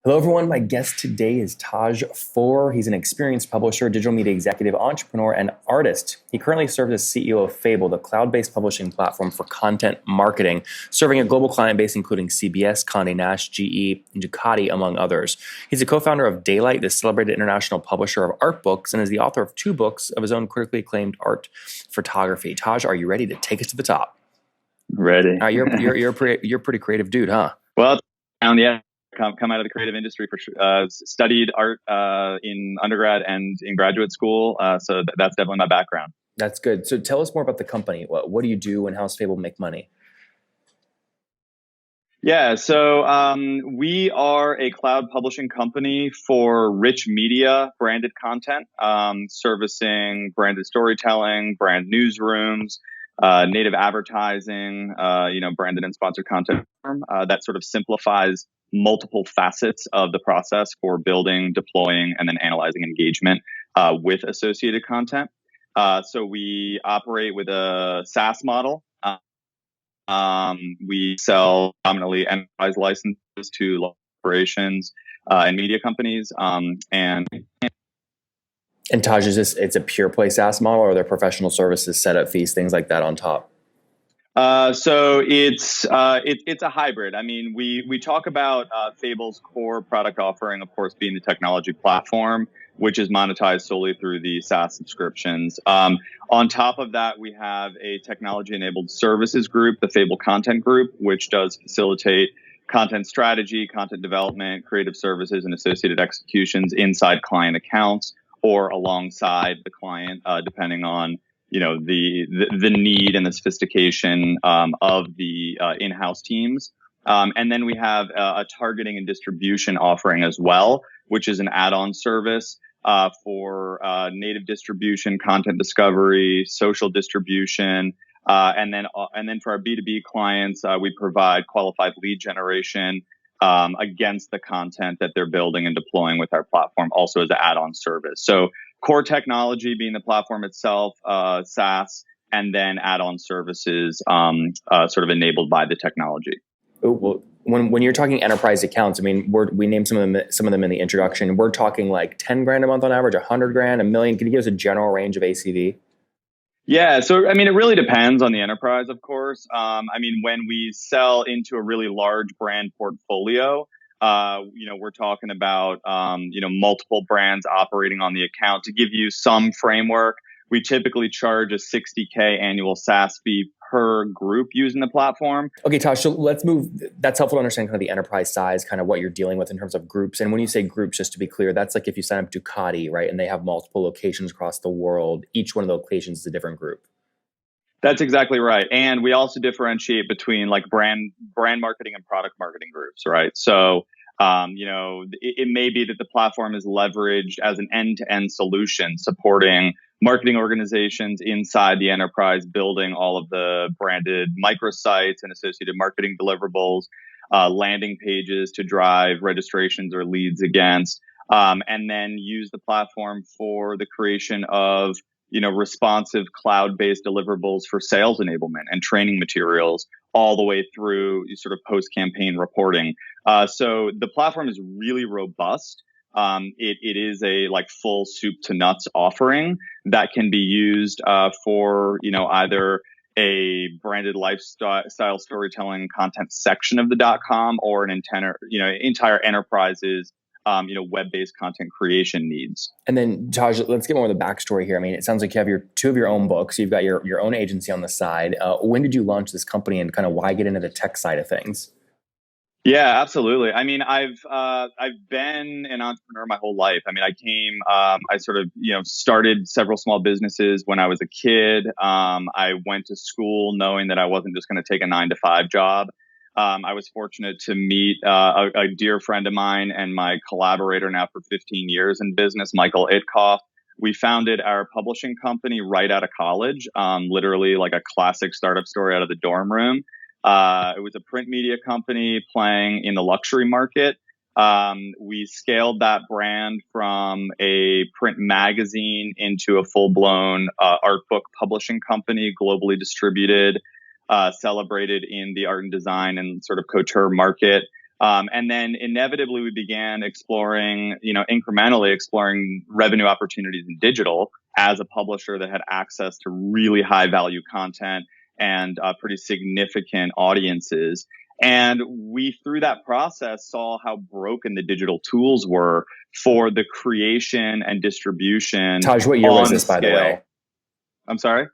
Hello, everyone. My guest today is Taj Four. He's an experienced publisher, digital media executive, entrepreneur, and artist. He currently serves as CEO of Fable, the cloud-based publishing platform for content marketing, serving a global client base including CBS, Condé Nast, GE, and Ducati, among others. He's a co-founder of Daylight, the celebrated international publisher of art books, and is the author of 2 books of his own critically acclaimed art photography. Taj, are you ready to take us to the top? Ready. You're a pretty creative dude, huh? Well, yeah. Come out of the creative industry for sure. Studied art in undergrad and in graduate school. So that's definitely my background. That's good. So tell us more about the company. What do you do and how's Fable make money? Yeah, so we are a cloud publishing company for rich media branded content, servicing branded storytelling, brand newsrooms, native advertising, branded and sponsored content that sort of simplifies multiple facets of the process for building, deploying, and then analyzing engagement with associated content. So we operate with a SaaS model. We sell dominantly enterprise licenses to corporations and media companies. And Taj, it's a pure play SaaS model, or are there professional services, setup fees, things like that on top? So it's a hybrid. I mean, we talk about Fable's core product offering, of course, being the technology platform, which is monetized solely through the SaaS subscriptions. On top of that, we have a technology-enabled services group, the Fable Content Group, which does facilitate content strategy, content development, creative services, and associated executions inside client accounts or alongside the client, depending on the need and the sophistication of the in-house teams. And then we have a targeting and distribution offering as well, which is an add-on service for native distribution, content discovery, social distribution. And then for our B2B clients, we provide qualified lead generation against the content that they're building and deploying with our platform, also as an add-on service. So core technology being the platform itself, SaaS, and then add-on services sort of enabled by the technology. Well, when you're talking enterprise accounts, I mean, we named some of them in the introduction. We're talking like 10 grand a month on average, 100 grand, a million. Can you give us a general range of ACV? Yeah, so I mean, it really depends on the enterprise, of course. I mean, when we sell into a really large brand portfolio, we're talking about multiple brands operating on the account. To give you some framework, we typically charge a $60K annual SaaS fee per group using the platform. Okay, Tosh, so let's move. That's helpful to understand kind of the enterprise size, kind of what you're dealing with in terms of groups. And when you say groups, just to be clear, that's like if you sign up Ducati, right? And they have multiple locations across the world. Each one of the locations is a different group. That's exactly right. And we also differentiate between like brand marketing and product marketing groups, right? So it may be that the platform is leveraged as an end-to-end solution supporting marketing organizations inside the enterprise, building all of the branded microsites and associated marketing deliverables, landing pages to drive registrations or leads against, and then use the platform for the creation of responsive cloud-based deliverables for sales enablement and training materials all the way through sort of post-campaign reporting. So the platform is really robust. It is a like full soup to nuts offering that can be used for either a branded lifestyle storytelling content section of the .com or an entire enterprise's web-based content creation needs. And then, Taj, let's get more of the backstory here. I mean, it sounds like you have two of your own books. You've got your own agency on the side. When did you launch this company, and kind of why get into the tech side of things? Yeah, absolutely. I mean, I've been an entrepreneur my whole life. I mean, I sort of started several small businesses when I was a kid. I went to school knowing that I wasn't just going to take a 9-to-5 job. I was fortunate to meet a dear friend of mine and my collaborator now for 15 years in business, Michael Itkoff. We founded our publishing company right out of college, literally like a classic startup story out of the dorm room. It was a print media company playing in the luxury market. We scaled that brand from a print magazine into a full-blown art book publishing company, globally distributed, celebrated in the art and design and sort of couture market. And then inevitably we began exploring, incrementally exploring revenue opportunities in digital as a publisher that had access to really high value content and pretty significant audiences. And we, through that process, saw how broken the digital tools were for the creation and distribution Taj, what year was on this, by the scale. way? I'm sorry?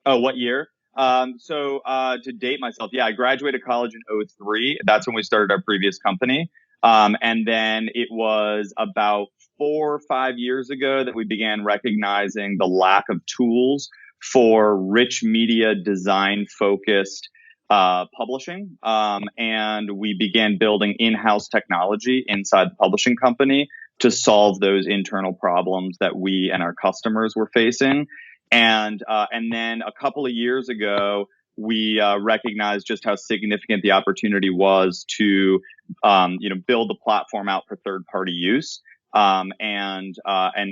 Oh, what year? To date myself, yeah, I graduated college in '03. That's when we started our previous company. And then it was about 4 or 5 years ago that we began recognizing the lack of tools for rich media design focused publishing. And we began building in-house technology inside the publishing company to solve those internal problems that we and our customers were facing. And then a couple of years ago, we recognized just how significant the opportunity was to, build the platform out for third-party use, and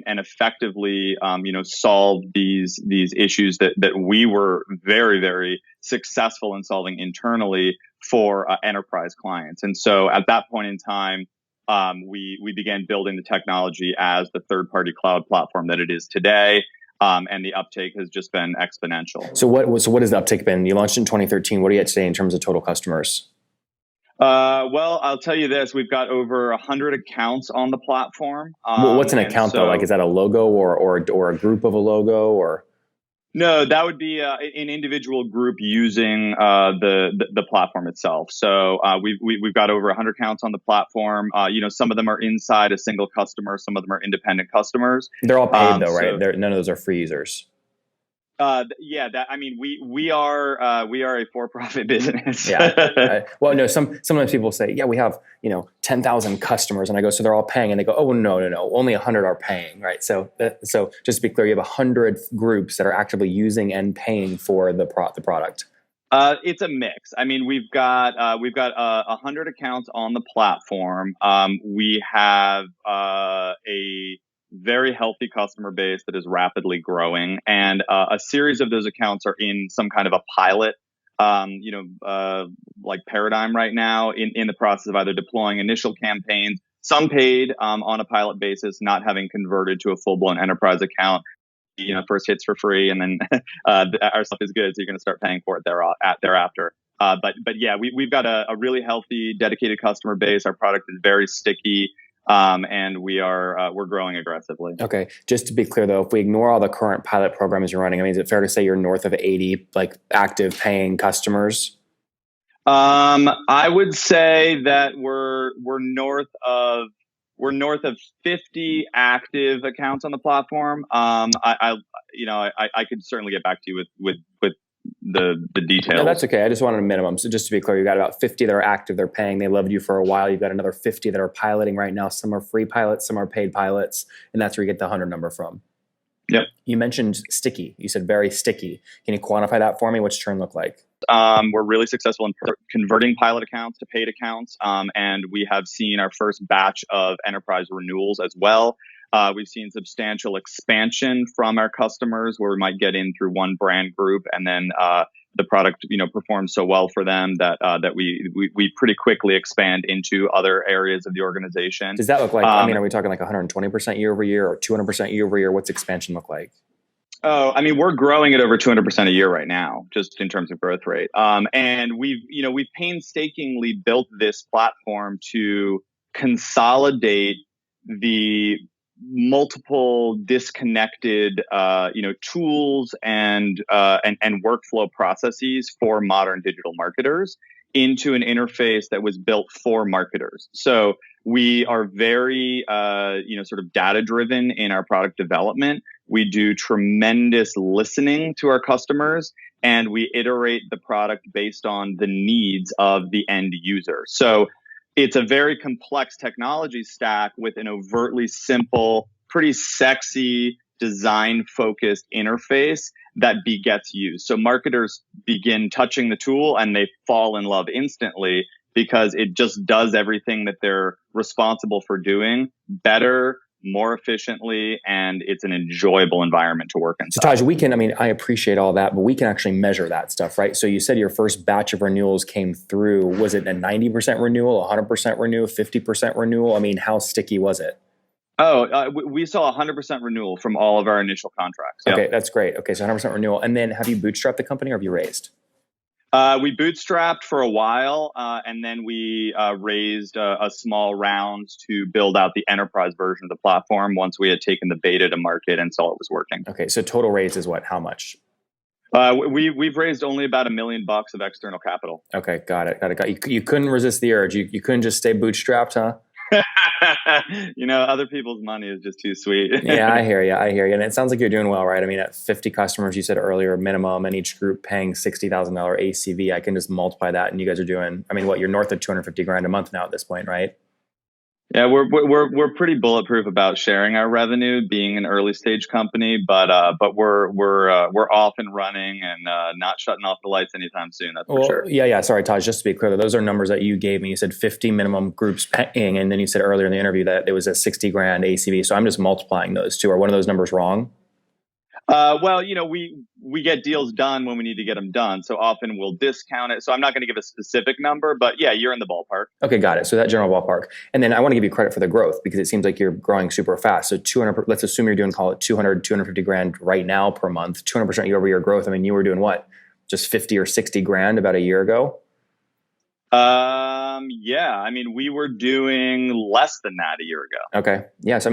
effectively, solve these issues that we were very, very successful in solving internally for enterprise clients. And so, at that point in time, we began building the technology as the third-party cloud platform that it is today. And the uptake has just been exponential. So what has the uptake been? You launched in 2013. What are you at today in terms of total customers? Well, I'll tell you this: we've got over 100 accounts on the platform. What's an account though? Like, is that a logo or a group of a logo or? No, that would be an individual group using the platform itself. So we've got over 100 accounts on the platform. Some of them are inside a single customer, some of them are independent customers. They're all paid though, right? None of those are free users. We are a for-profit business. Yeah. Well, no. Sometimes people say, yeah, we have 10,000 customers, and I go, so they're all paying, and they go, oh no, only 100 are paying, right? So just to be clear, you have 100 groups that are actively using and paying for the product. It's a mix. I mean, we've got 100 accounts on the platform. We have a very healthy customer base that is rapidly growing, and a series of those accounts are in some kind of a pilot, like paradigm right now, in the process of either deploying initial campaigns, some paid on a pilot basis, not having converted to a full-blown enterprise account. First hits for free, and then our stuff is good, so you're going to start paying for it thereafter. But yeah, we've got a really healthy, dedicated customer base. Our product is very sticky. And we're growing aggressively. Okay. Just to be clear though, if we ignore all the current pilot programs you're running, I mean, is it fair to say you're north of 80 like active paying customers? I would say that we're north of 50 active accounts on the platform. I could certainly get back to you with the details. No, that's okay. I just wanted a minimum. So just to be clear, you got about 50 that are active, they're paying, they loved you for a while. You've got another 50 that are piloting right now. Some are free pilots, some are paid pilots, and that's where you get the 100 number from. Yep. You mentioned sticky. You said very sticky. Can you quantify that for me? What's churn look like? We're really successful in converting pilot accounts to paid accounts, and we have seen our first batch of enterprise renewals as well. We've seen substantial expansion from our customers where we might get in through one brand group, and then the product performs so well for them that we pretty quickly expand into other areas of the organization. Does that look like? I mean, are we talking like 120% year over year or 200% year over year? What's expansion look like? Oh, I mean, we're growing at over 200% a year right now, just in terms of growth rate. And we've painstakingly built this platform to consolidate the multiple disconnected, tools and workflow processes for modern digital marketers into an interface that was built for marketers. So we are very, sort of data driven in our product development. We do tremendous listening to our customers, and we iterate the product based on the needs of the end user. So it's a very complex technology stack with an overtly simple, pretty sexy, design-focused interface that begets use. So marketers begin touching the tool and they fall in love instantly because it just does everything that they're responsible for doing better, more efficiently, and it's an enjoyable environment to work in. So Taj, I appreciate all that, but we can actually measure that stuff, right? So you said your first batch of renewals came through. Was it a 90% renewal, 100% renewal, 50% renewal? I mean, how sticky was it? We saw 100% renewal from all of our initial contracts. Yep. Okay, that's great. Okay, so 100% renewal. And then have you bootstrapped the company or have you raised? We bootstrapped for a while, and then we raised a small round to build out the enterprise version of the platform once we had taken the beta to market and saw it was working. Okay, so total raise is what? How much? We've raised only about $1 million of external capital. Okay, got it. You couldn't resist the urge. You couldn't just stay bootstrapped, huh? Other people's money is just too sweet. Yeah, I hear you. And it sounds like you're doing well, right? I mean, at 50 customers, you said earlier, minimum, and each group paying $60,000 ACV, I can just multiply that, and you guys are doing, you're north of 250 grand a month now at this point, right? Yeah, we're pretty bulletproof about sharing our revenue, being an early stage company, but we're off and running and not shutting off the lights anytime soon. That's for sure. Yeah. Sorry, Taj. Just to be clear, those are numbers that you gave me. You said 50 minimum groups paying, and then you said earlier in the interview that it was a 60 grand ACV. So I'm just multiplying those two. Are one of those numbers wrong? We get deals done when we need to get them done. So often we'll discount it. So I'm not going to give a specific number, but yeah, you're in the ballpark. Okay, got it. So that general ballpark. And then I want to give you credit for the growth because it seems like you're growing super fast. So 200, let's assume you're doing, call it 250 grand right now per month, 200% year over year growth. I mean, you were doing what? Just 50 or 60 grand about a year ago? Yeah, we were doing less than that a year ago. Okay. Yeah. So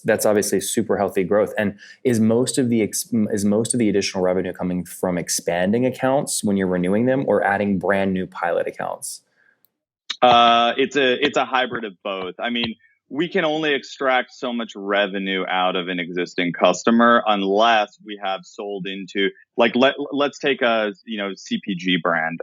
that's obviously super healthy growth. And is most of the additional revenue coming from expanding accounts when you're renewing them or adding brand new pilot accounts? It's a hybrid of both. We can only extract so much revenue out of an existing customer unless we have sold into, let's take a CPG brand.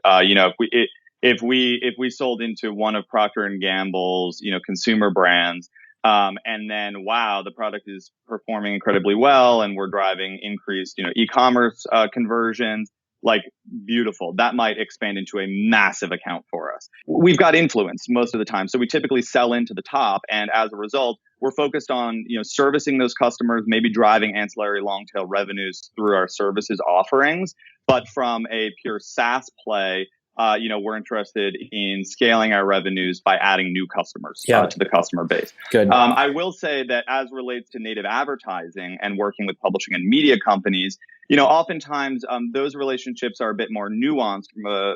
If we sold into one of Procter and Gamble's, consumer brands, and then, wow, the product is performing incredibly well and we're driving increased, e-commerce, conversions, beautiful. That might expand into a massive account for us. We've got influence most of the time. So we typically sell into the top. And as a result, we're focused on, servicing those customers, maybe driving ancillary long tail revenues through our services offerings. But from a pure SaaS play, we're interested in scaling our revenues by adding new customers to the customer base. Good. I will say that as relates to native advertising and working with publishing and media companies, oftentimes those relationships are a bit more nuanced from a,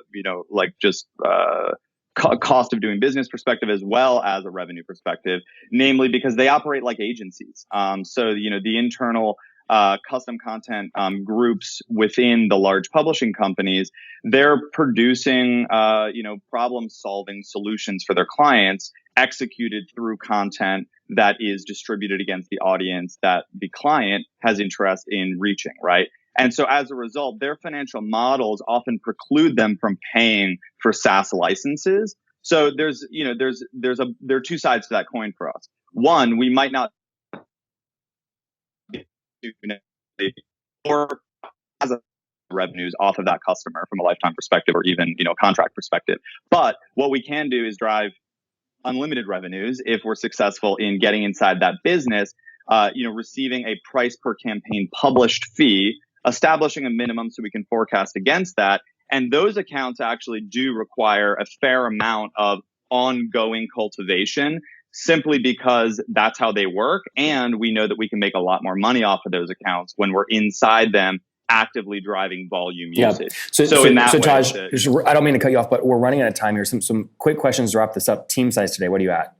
cost of doing business perspective as well as a revenue perspective, namely because they operate like agencies. So, the internal custom content groups within the large publishing companies, they're producing, problem-solving solutions for their clients executed through content that is distributed against the audience that the client has interest in reaching, right? And so as a result, their financial models often preclude them from paying for SaaS licenses. So there are two sides to that coin for us. One, we might not or as a revenues off of that customer from a lifetime perspective or even contract perspective. But what we can do is drive unlimited revenues if we're successful in getting inside that business, receiving a price per campaign published fee, establishing a minimum so we can forecast against that. And those accounts actually do require a fair amount of ongoing cultivation simply because that's how they work. And we know that we can make a lot more money off of those accounts when we're inside them actively driving volume usage. So Taj, I don't mean to cut you off, but we're running out of time here. Some quick questions to wrap this up. Team size today, what are you at?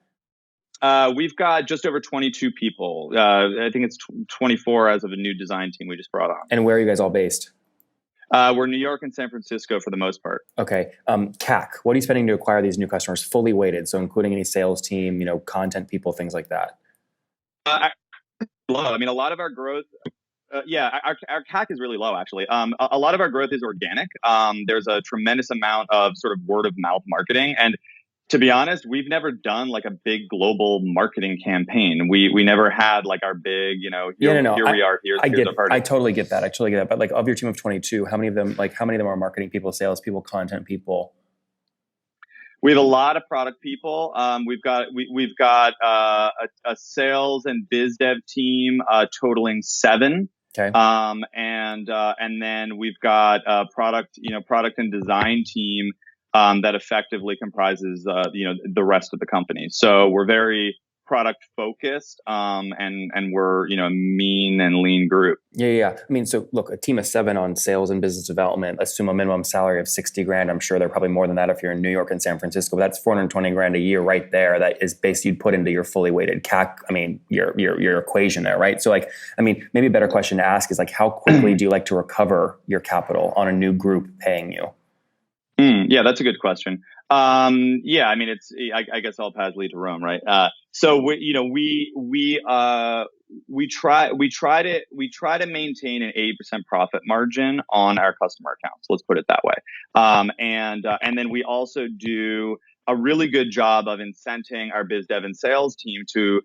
We've got just over 22 people. I think it's 24 as of a new design team we just brought on. And where are you guys all based? We're New York and San Francisco for the most part. Okay. CAC, what are you spending to acquire these new customers fully weighted? So including any sales team, content people, things like that. Low. A lot of our growth, our CAC is really low, actually. A lot of our growth is organic. There's a tremendous amount of sort of word of mouth marketing. And to be honest, we've never done a big global marketing campaign. We never had our big, here we are, here's our party. I totally get that. But of your team of 22, how many of them are marketing people, sales people, content people? We have a lot of product people. We've got a sales and biz dev team totaling 7. Okay. And then we've got a product and design team that effectively comprises the rest of the company. So we're very product focused, and we're a mean and lean group. Yeah. I mean, so look, a team of 7 on sales and business development, assume a minimum salary of 60 grand. I'm sure they're probably more than that if you're in New York and San Francisco, but that's 420 grand a year right there. That is basically you'd put into your fully weighted CAC. I mean, your equation there, right? So like, I mean, maybe a better question to ask is like, how quickly do you like to recover your capital on a new group paying you? Yeah, that's a good question. Yeah, I mean, I guess all paths lead to Rome, right? So we try to maintain an 80% profit margin on our customer accounts. Let's put it that way. And then we also do a really good job of incenting our biz dev and sales team to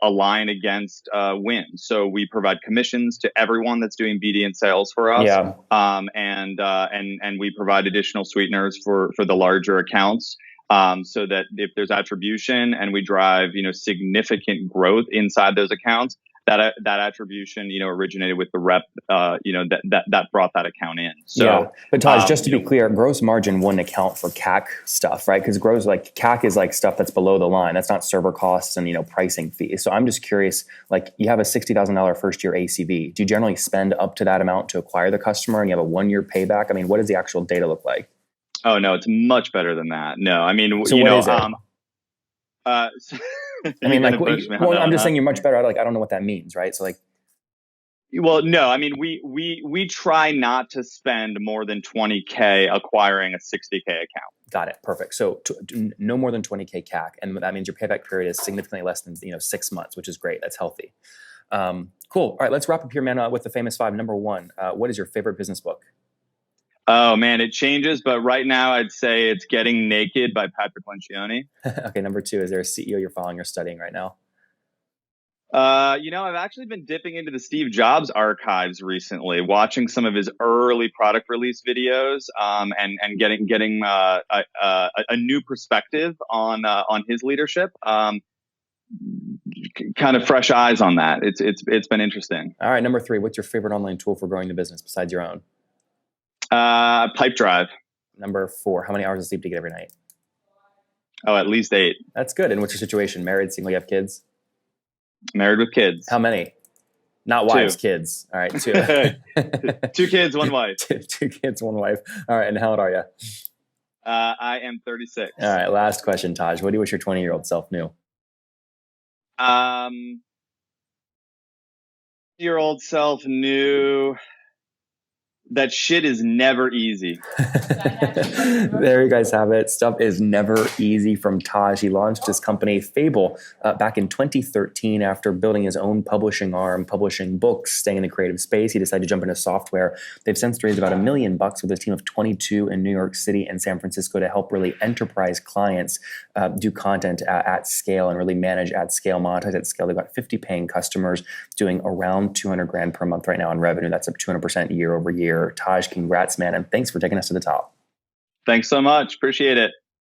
align against wins. So we provide commissions to everyone that's doing BD and sales for us. Yeah. And we provide additional sweeteners for the larger accounts. So that if there's attribution and we drive, significant growth inside those accounts, that attribution, originated with the rep, that brought that account in. So, yeah. But Taj, just to be clear, gross margin wouldn't account for CAC stuff, right? Because CAC is like stuff that's below the line. That's not server costs and, pricing fees. So I'm just curious, like you have a $60,000 first year ACV. Do you generally spend up to that amount to acquire the customer and you have a 1-year payback? I mean, what does the actual data look like? Oh no, it's much better than that. No, I mean, so what is it? I mean, like, I'm just saying you're much better. I don't know what that means, right? So like, well, no, I mean, we try not to spend more than 20K acquiring a 60K account. Got it. Perfect. So no more than 20K CAC. And that means your payback period is significantly less than, 6 months, which is great. That's healthy. Cool. All right, let's wrap up here, man, with the famous 5. Number 1, what is your favorite business book? Oh man, it changes, but right now I'd say it's Getting Naked by Patrick Lencioni. Okay, number 2, is there a CEO you're following or studying right now? I've actually been dipping into the Steve Jobs archives recently, watching some of his early product release videos, and getting a new perspective on his leadership. Kind of fresh eyes on that. It's been interesting. All right, number 3, what's your favorite online tool for growing the business besides your own? Pipedrive. Number 4, how many hours of sleep do you get every night? Oh, at least 8. That's good. And what's your situation? Married, single, you have kids? Married with kids. How many? Not wives, 2. Kids. All right, 2. 2 kids, 1 wife. 2 kids, 1 wife. All right, and how old are you? I am 36. All right, last question, Taj. What do you wish your 20-year-old self knew? Year-old self knew that shit is never easy. There you guys have it. Stuff is never easy from Taj. He launched his company Fable back in 2013 after building his own publishing arm, publishing books, staying in the creative space. He decided to jump into software. They've since raised about $1 million with a team of 22 in New York City and San Francisco to help really enterprise clients do content at scale and really manage at scale, monetize at scale. They've got 50 paying customers doing around 200 grand per month right now in revenue. That's up 200% year over year. Taj, congrats, man, and thanks for taking us to the top. Thanks so much. Appreciate it.